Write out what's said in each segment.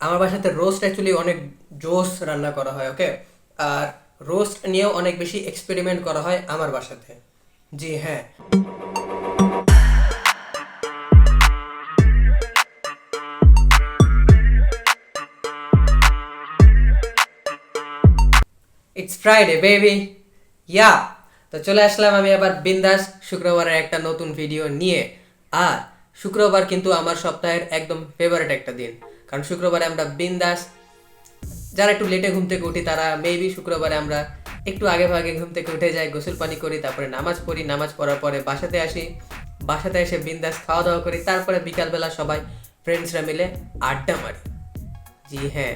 আমার বাসাতে roast actually অনেক জোস রান্না করা হয়, ওকে। আর রোস্ট নিয়েও অনেক বেশি এক্সপেরিমেন্ট করা হয় আমার বাসাতে। জি হ্যাঁ। ইটস ফ্রাইডে বেবি, ইয়া। তো চলে আসলাম আমি আবার বিন্দাস শুক্রবারের একটা নতুন ভিডিও নিয়ে। আর শুক্রবার কিন্তু আমার সপ্তাহের একদম ফেভারিট একটা দিন, কারণ শুক্রবারে আমরা বিন্দাস, যারা একটু লেটে ঘুম থেকে উঠি তারা মেবি শুক্রবারে আমরা একটু আগে ভাগে ঘুম থেকে উঠে যাই, গোসল পানি করি, তারপরে নামাজ পড়ি, নামাজ পড়ার পরে বাসাতে আসি, বাসাতে এসে বিন্দাস খাওয়া দাওয়া করি, তারপরে বিকালবেলা সবাই ফ্রেন্ডসরা মিলে আড্ডা মারি। জি হ্যাঁ।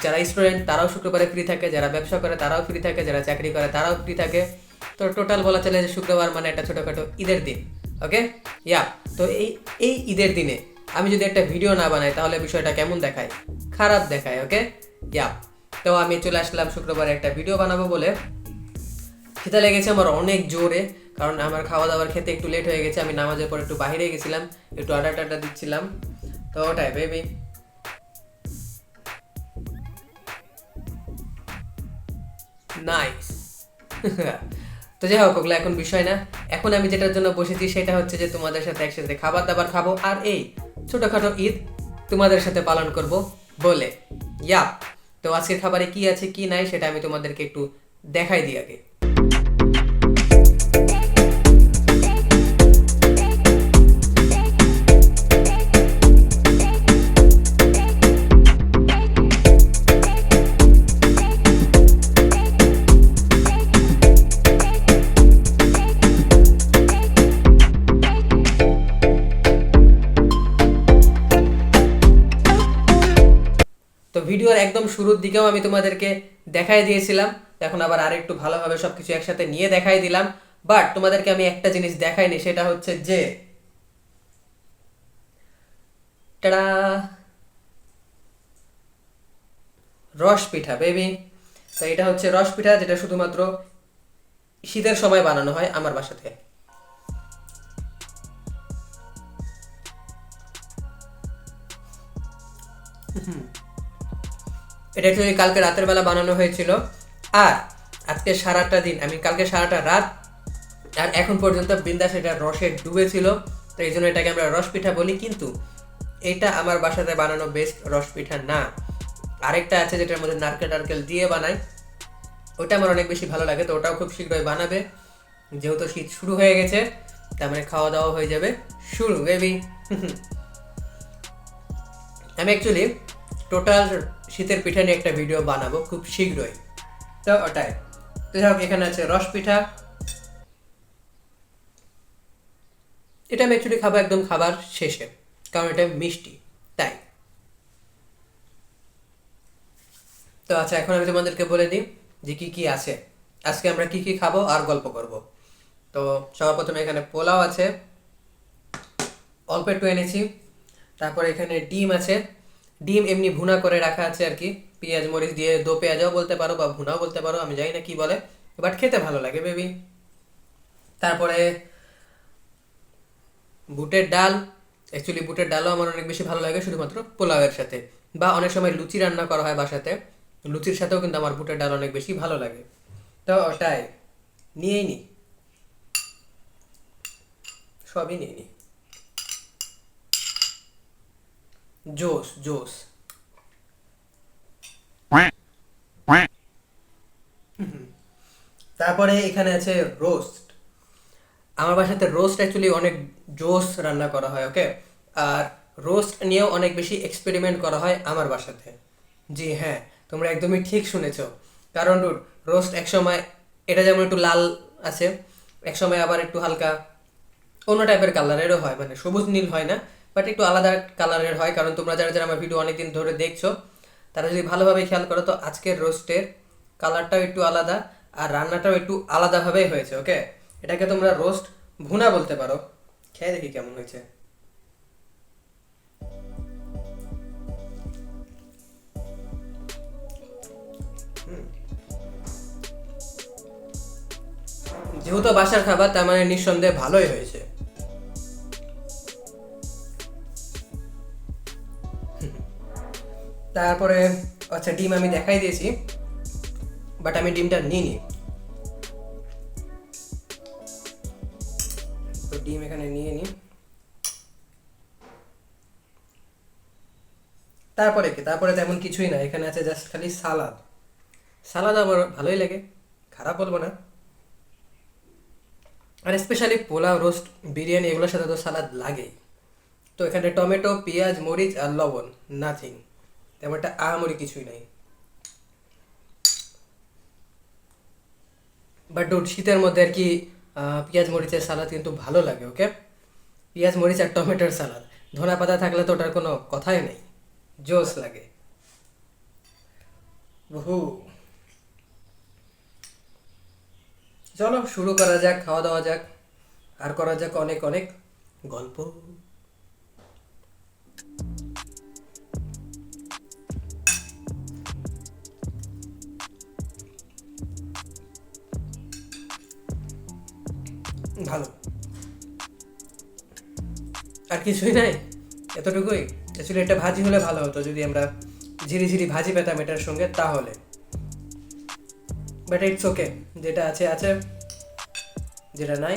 যারা স্টুডেন্ট তারাও শুক্রবারে ফ্রি থাকে, যারা ব্যবসা করে তারাও ফ্রি থাকে, যারা চাকরি করে তারাও ফ্রি থাকে। তো টোটাল বলা চলে যে শুক্রবার মানে একটা ছোটোখাটো ঈদের দিন, ওকে। ইয়া। তো এই ঈদের দিনে আমি যদি একটা ভিডিও না বানাই তাহলে বিষয়টা কেমন দেখায়? খারাপ দেখায়, ওকে। ইয়া। তো আমি চলে আসলাম শুক্রবারে একটা ভিডিও বানাবো বলে। খিদে লেগেছে আমার অনেক জোরে, কারণ আমার খাওয়া দাওয়ার খেতে একটু লেট হয়ে গেছে। আমি নামাজের পর একটু বাইরে গেছিলাম, একটু আড্ডা টাড্ডা দিচ্ছিলাম। তো ওটাই বেবি। নাইস। তো যাই হোক, ওগুলো এখন বিষয় না। এখন আমি যেটার জন্য বসেছি সেটা হচ্ছে যে তোমাদের সাথে একসাথে খাবার দাবার খাবো আর এই ছোটোখাটো ঈদ তোমাদের সাথে পালন করব বলে। ইয়া। তো আজকের খাবারে কি আছে কি নাই সেটা আমি তোমাদেরকে একটু দেখাই দিই আগে। তো ভিডিওর একদম শুরুর দিকেও আমি তোমাদেরকে দেখাই দিয়েছিলাম, তো এখন আবার আরেকটু ভালোভাবে সবকিছু একসাথে নিয়ে দেখাই দিলাম। বাট তোমাদেরকে আমি একটা জিনিস দেখাইনি, সেটা হচ্ছে যে টাড়া, রস পিঠা বেবি। তো এটা হচ্ছে রস পিঠা, যেটা শুধুমাত্র শীতের সময় বানানো হয় আমার বাসাতে। এটা অ্যাকচুয়ালি কালকে রাতের বেলা বানানো হয়েছিল। আর আজকে সারাটা দিন, আমি কালকে সারাটা রাত আর এখন পর্যন্ত বিন্দাস এটা রসে ডুবেছিল। তো এই জন্য এটাকে আমরা রস পিঠা বলি, কিন্তু এটা আমার বাসাতে বানানো বেস্ট রস পিঠা না। আরেকটা আছে যেটার মধ্যে নারকেল টারকেল দিয়ে বানায়, ওটা আমার অনেক বেশি ভালো লাগে। তো ওটাও খুব শীঘ্রই বানাবে, যেহেতু শীত শুরু হয়ে গেছে, তার মানে খাওয়া দাওয়া হয়ে যাবে শুরু বেবি। আমি অ্যাকচুয়ালি টোটাল শীতের পিঠা নিয়ে একটা ভিডিও বানাবো খুব শীঘ্রই। তো ওটাই। তো যাই হোক, এখানে আছে রস পিঠা। এটা আমি অ্যাকচুয়ালি খাবো একদম খাবার শেষে, কারণ এটা মিষ্টি তাই। তো আচ্ছা, এখন আমি তোমাদেরকে বলে দিই যে কি কি আছে, আজকে আমরা কি কি খাবো আর গল্প করব। তো সবার প্রথমে এখানে পোলাও আছে, অল্প একটু এনেছি। তারপরে এখানে ডিম আছে, ডিম এমনি ভুনা করে রাখা আছে আর কি, পেঁয়াজ মরিচ দিয়ে, দো পেঁয়াজাও বলতে পারো বা ভুনাও বলতে পারো, আমি জানি না কি বলে, বাট খেতে ভালো লাগে বেবি। তারপরে বুটের ডাল, অ্যাকচুয়ালি বুটের ডালও আমার অনেক বেশি ভালো লাগে, শুধুমাত্র পোলাওয়ের সাথে, বা অনেক সময় লুচি রান্না করা হয় বাসাতে, লুচির সাথেও কিন্তু আমার বুটের ডাল অনেক বেশি ভালো লাগে। তো ওটাই নিয়েই নি, সবই নিয়ে নি। জোস জোস। তারপরে এখানে আছে রোস্ট। আমার বাসাতে রোস্ট অ্যাকচুয়ালি অনেক জোস রান্না করা হয়, ওকে। আর রোস্ট নিয়েও অনেক বেশি এক্সপেরিমেন্ট করা হয় আমার বাসাতে। জি হ্যাঁ, তোমরা একদমই ঠিক শুনেছো। কারণ রোস্ট একসময় এটা যেমন একটু লাল আছে, একসময় আবার একটু হালকা অন্য টাইপের কালারেরও হয়, মানে সবুজ নীল হয় না, বাট একটু আলাদা কালারের হয়। কারণ তোমরা যারা যারা আমার ভিডিও অনেকদিন ধরে দেখছো, তারা যদি ভালোভাবে খেয়াল করো, তো আজকের রোস্টের কালারটাও একটু আলাদা আর রান্নাটাও একটু আলাদাভাবেই হয়েছে, ওকে। এটাকে তোমরা রোস্ট ভুনা বলতে পারো। খেয়ে দেখি কেমন হয়েছে। যেহেতু বাসার খাবার, তার মানে নিঃসন্দেহে ভালোই হয়েছে। তারপরে আচ্ছা ডিম আমি দেখাই দিয়েছি, বাট আমি ডিমটা নিইনি। তো ডিম এখানে নিয়ে নিই। তারপরে কি, তারপরে তেমন কিছুই না, এখানে আছে জাস্ট খালি সালাদ। সালাদ আমার ভালোই লাগে, খারাপ বলবো না। আর স্পেশালি পোলাও, রোস্ট, বিরিয়ানি এগুলোর সাথে তো সালাদ লাগেই। তো এখানে টমেটো, পেঁয়াজ, মরিচ আর লবণ, নাথিং, তেমন একটা আহামরি কিছুই নাই। বাট ডুড, শীতের মধ্যে আর কি পেঁয়াজ মরিচের সালাদ কিন্তু ভালো লাগে। ওকে, পেঁয়াজ মরিচ আর টমেটোর সালাদ, ধনা পাতা থাকলে তো ওটার কোনো কথাই নেই, জোস লাগে। বহু, চলো শুরু করা যাক, খাওয়া দাওয়া যাক, আর করা যাক অনেক অনেক গল্প। ভালো, আর কিছুই নাই, এতটুকুই। অ্যাকচুয়ালি একটা ভাজি হলে ভালো হতো, যদি আমরা ঝিরি ঝিরি ভাজি পেতাম এটার সঙ্গে তাহলে। বাট ইটস ওকে, যেটা আছে আছে, যেটা নাই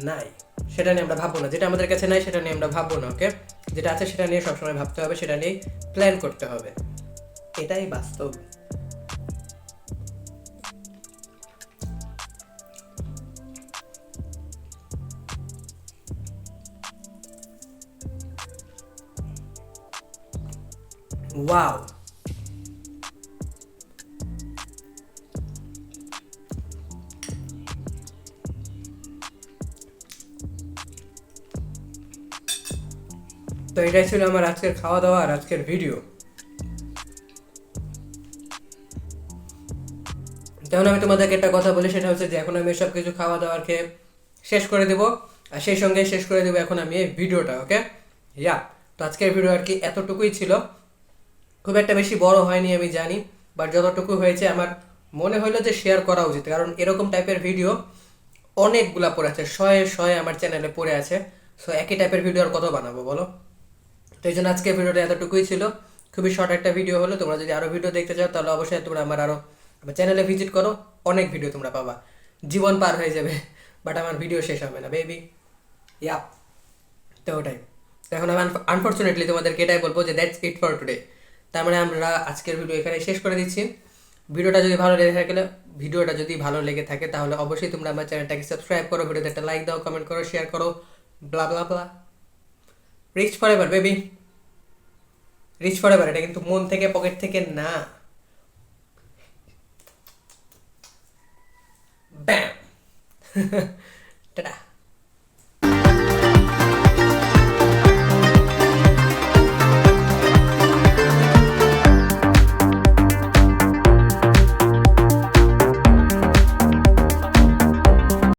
নাই, সেটা নিয়ে আমরা ভাববো না। যেটা আমাদের কাছে নাই সেটা নিয়ে আমরা ভাববো না। ওকে, যেটা আছে সেটা নিয়ে সবসময় ভাবতে হবে, সেটা নিয়েই প্ল্যান করতে হবে, এটাই বাস্তব। ওয়াও, তো এটাই ছিল আমার আজকের খাওয়া দাওয়া আর আজকের ভিডিও। যেমন আমি তোমাদেরকে একটা কথা বলি, সেটা হচ্ছে যে এখন আমি সব কিছু খাওয়া দাওয়ার খেয়ে শেষ করে দেবো, আর সেই সঙ্গে শেষ করে দেবো এখন আমি এই ভিডিওটা। ওকে, ইয়া, তো আজকের ভিডিও আর কি এতটুকুই ছিল, খুব একটা বেশি বড় হয়নি আমি জানি, বাট যতটুকু হয়েছে আমার মনে হলো যে শেয়ার করা উচিত, কারণ এরকম টাইপের ভিডিও অনেকগুলা পড়ে আছে, শয়ে শয়ে আমার চ্যানেলে পড়ে আছে। সো একই টাইপের ভিডিও আর কত বানাবো বলো। তো এই জন্য আজকের ভিডিওটা এতটুকুই ছিল, খুবই শর্ট একটা ভিডিও হলো। তোমরা যদি আরও ভিডিও দেখতে চাও তাহলে অবশ্যই তোমরা আমার চ্যানেলে ভিজিট করো, অনেক ভিডিও তোমরা পাবা, জীবন পার হয়ে যাবে, বাট আমার ভিডিও শেষ হবে না বেবি। ইয়া, তো ওটাই। তো এখন আমি আনফর্চুনেটলি তোমাদেরকে এটাই বলবো যে দ্যাটস ইট ফর টুডে। তার মানে আমরা আজকের ভিডিও এখানে শেষ করে দিচ্ছি। ভিডিওটা যদি ভালো লেগে থাকে তাহলে অবশ্যই তোমরা আমার চ্যানেলটাকে সাবস্ক্রাইব করো, ভিডিওতে একটা লাইক দাও, কমেন্ট করো, শেয়ার করো, blah blah blah. Rich forever baby, rich forever, এটা কিন্তু মন থেকে পকেট থেকে না। ব্যাম টাটা।